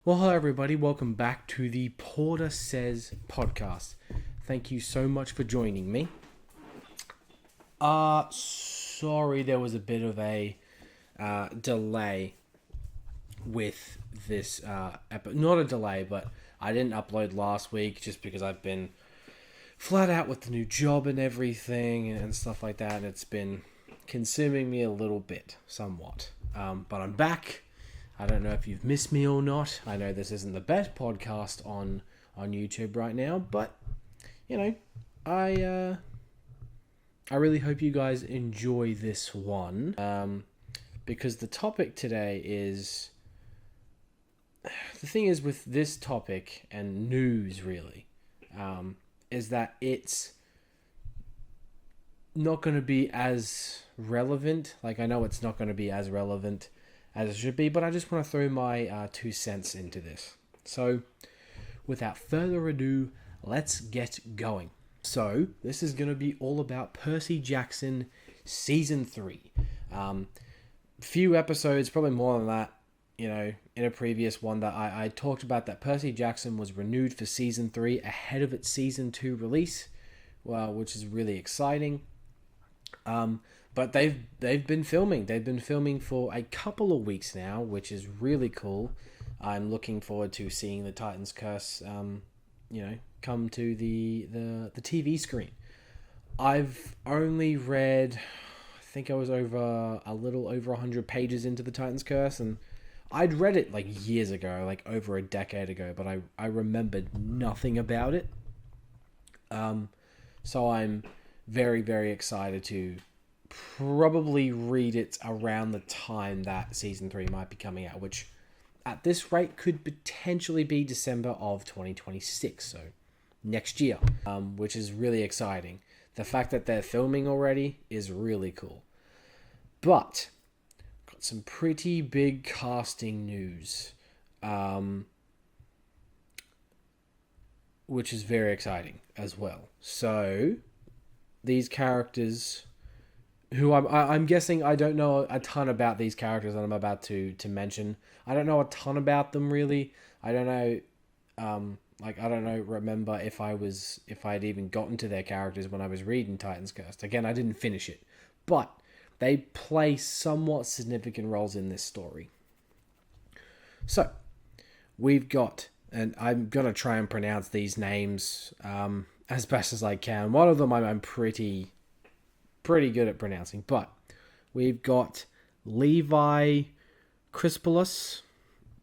Well, hello everybody. Welcome back to the Porter Says podcast. Thank you so much for joining me. Sorry there was a bit of a delay with this not a delay, but I didn't upload last week just because I've been flat out with the new job and everything and stuff like that, and it's been consuming me a little bit, somewhat. But I'm back. I don't know if you've missed me or not. I know this isn't the best podcast on YouTube right now, but you know, I really hope you guys enjoy this one. Because the topic today is the thing is with this topic and news really, is that it's not going to be as relevant. Like, I know it's not going to be as relevant as it should be, but I just want to throw my 2 cents into this. So, without further ado, let's get going. So, this is going to be all about Percy Jackson Season 3. Few episodes, probably more than that, in a previous one that I talked about that Percy Jackson was renewed for Season 3 ahead of its Season 2 release, well, which is really exciting. But they've been filming. They've been filming for a couple of weeks now, which is really cool. I'm looking forward to seeing the Titan's Curse, come to the TV screen. I've only read, I think I was a little over 100 pages into the Titan's Curse, and I'd read it like years ago, like over a decade ago, but I remembered nothing about it. So I'm very, very excited to probably read it around the time that Season 3 might be coming out, which at this rate could potentially be December of 2026, so next year, which is really exciting. The fact that they're filming already is really cool. But, got some pretty big casting news, which is very exciting as well. So, these characters, who I'm guessing, I don't know a ton about these characters that I'm about to mention. I don't know a ton about them really. I don't know, I don't know. Remember if I'd even gotten to their characters when I was reading Titan's Curse. Again, I didn't finish it, but they play somewhat significant roles in this story. So we've got, and I'm gonna try and pronounce these names as best as I can. One of them I'm pretty good at pronouncing, but we've got Levi Crispulus.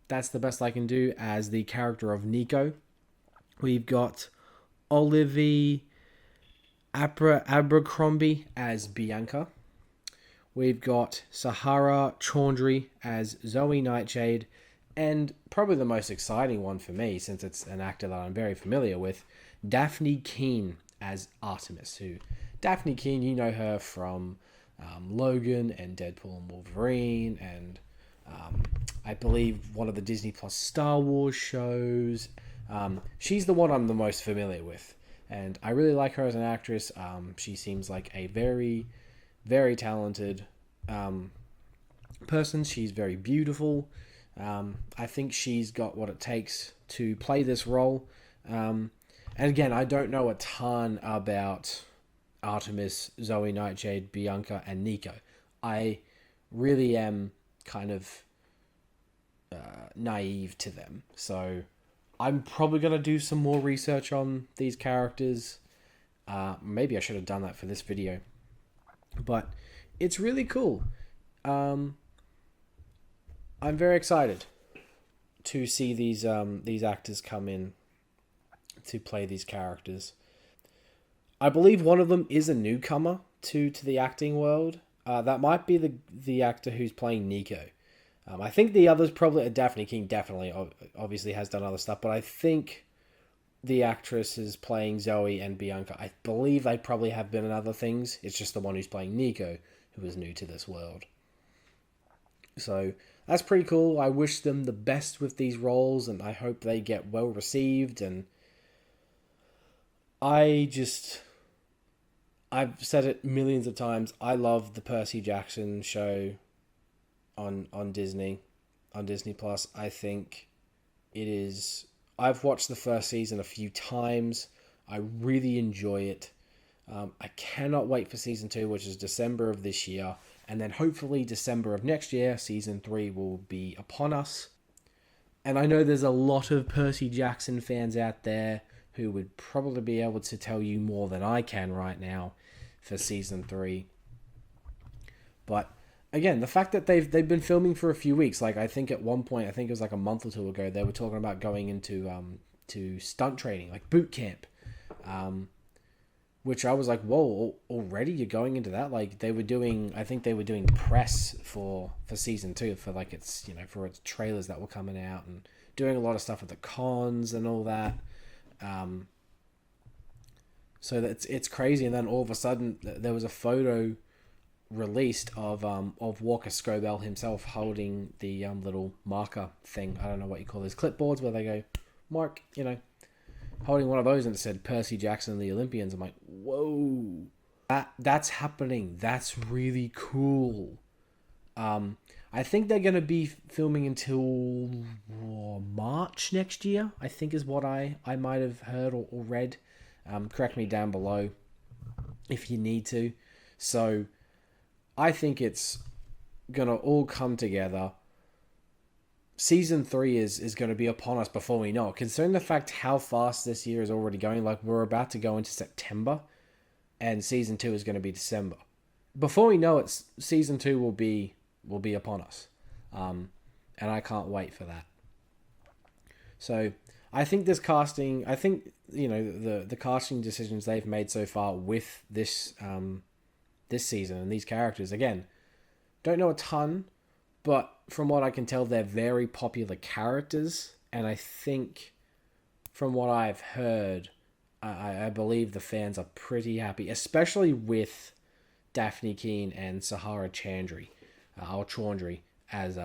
That's the best I can do as the character of Nico. We've got Olivia Abercrombie as Bianca. We've got Sahara Chaudhry as Zoe Nightshade. And probably the most exciting one for me, since it's an actor that I'm very familiar with, Daphne Keane as Artemis. Daphne Keane, you know her from Logan and Deadpool and Wolverine, and I believe one of the Disney Plus Star Wars shows. She's the one I'm the most familiar with, and I really like her as an actress. She seems like a very, very talented person. She's very beautiful. I think she's got what it takes to play this role. And again, I don't know a ton about Artemis, Zoe Nightshade, Bianca, and Nico. I really am kind of naive to them. So I'm probably going to do some more research on these characters. Maybe I should have done that for this video. But it's really cool. I'm very excited to see these actors come in to play these characters. I believe one of them is a newcomer to the acting world. That might be the actor who's playing Nico. I think the other's probably Daphne King. Definitely, obviously has done other stuff, but I think the actress is playing Zoe and Bianca. I believe they probably have been in other things. It's just the one who's playing Nico who is new to this world. So that's pretty cool. I wish them the best with these roles, and I hope they get well received. And I've said it millions of times. I love the Percy Jackson show on Disney Plus. I think It is. I've watched the first season a few times. I really enjoy it. I cannot wait for season 2, which is December of this year. And then hopefully December of next year, season 3 will be upon us. And I know there's a lot of Percy Jackson fans out there who would probably be able to tell you more than I can right now for season 3. But again, the fact that they've been filming for a few weeks, like I think at one point, I think it was like a month or two ago, they were talking about going into to stunt training, like boot camp. Which I was like, whoa, already you're going into that? Like they were doing, I think they were doing press for season 2 for like its, for its trailers that were coming out and doing a lot of stuff at the cons and all that. So that it's crazy. And then all of a sudden there was a photo released of Walker Scobell himself holding the little marker thing. I don't know what you call those clipboards where they go, mark, holding one of those, and it said Percy Jackson and the Olympians. I'm like, whoa, that's happening. That's really cool. I think they're going to be filming until March next year, I think is what I might have heard or read. Correct me down below if you need to. So I think it's going to all come together. Season 3 is going to be upon us before we know it. Considering the fact how fast this year is already going, like we're about to go into September, and season 2 is going to be December. Before we know it, season 2 will be upon us, and I can't wait for that. So I think this casting, the casting decisions they've made so far with this this season and these characters, again, don't know a ton. But from what I can tell, they're very popular characters. And I think from what I've heard, I believe the fans are pretty happy, especially with Daphne Keane and Sahara Chaudhry as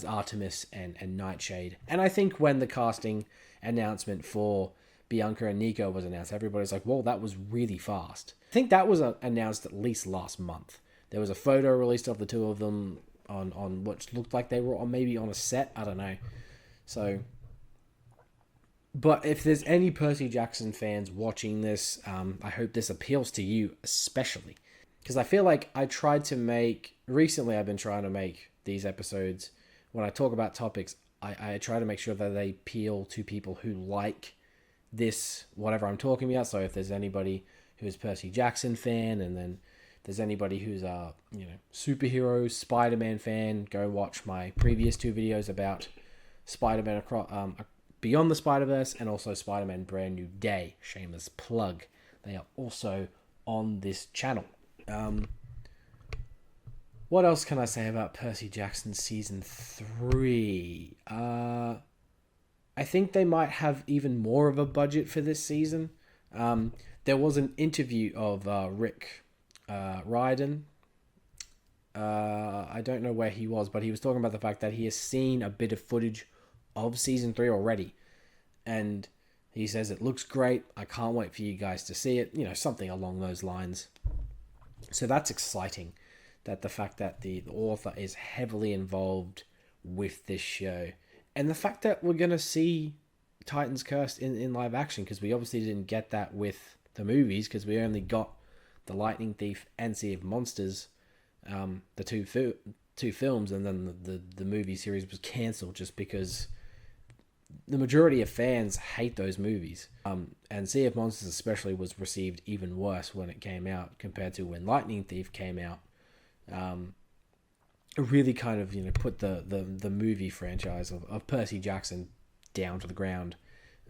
Artemis and Nightshade. And I think when the casting announcement for Bianca and Nico was announced, everybody's like, whoa, that was really fast. I think that was announced at least last month. There was a photo released of the two of them on what looked like they were maybe on a set. I don't know. So, but if there's any Percy Jackson fans watching this, I hope this appeals to you especially. Because I feel like recently I've been trying to make these episodes, when I talk about topics, I try to make sure that they appeal to people who like this, whatever I'm talking about. So if there's anybody who's a Percy Jackson fan, and then there's anybody who's a superhero Spider-Man fan, go watch my previous 2 videos about Spider-Man Beyond the Spider-Verse and also Spider-Man Brand New Day. Shameless plug. They are also on this channel. What else can I say about Percy Jackson Season 3? I think they might have even more of a budget for this season. There was an interview of Rick Riordan. I don't know where he was, but he was talking about the fact that he has seen a bit of footage of season 3 already, and he says it looks great. I can't wait for you guys to see it. Something along those lines. So that's exciting, that the fact that the author is heavily involved with this show, and the fact that we're gonna see Titan's Curse in live action, because we obviously didn't get that with the movies, because we only got The Lightning Thief and Sea of Monsters, the two films, and then the movie series was cancelled just because the majority of fans hate those movies. And Sea of Monsters especially was received even worse when it came out compared to when Lightning Thief came out. It really kind of put the movie franchise of Percy Jackson down to the ground.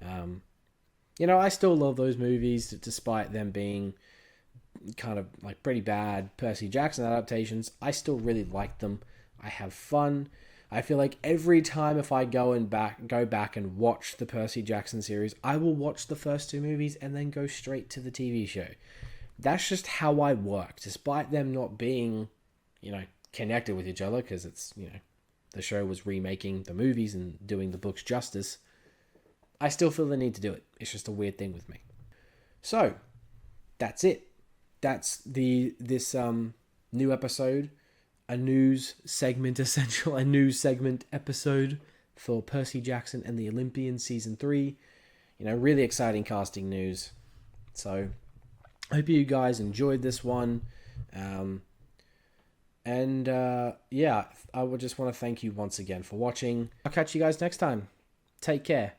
I still love those movies despite them being kind of like pretty bad Percy Jackson adaptations. I still really like them. I have fun. I feel like every time if I go back and watch the Percy Jackson series, I will watch the first 2 movies and then go straight to the TV show. That's just how I work, despite them not being, connected with each other, because it's, the show was remaking the movies and doing the books justice. I still feel the need to do it. It's just a weird thing with me. So, that's it. That's this new episode, a news segment episode for Percy Jackson and the Olympians season 3. Really exciting casting news. So I hope you guys enjoyed this one. Yeah, I would just want to thank you once again for watching. I'll catch you guys next time. Take care.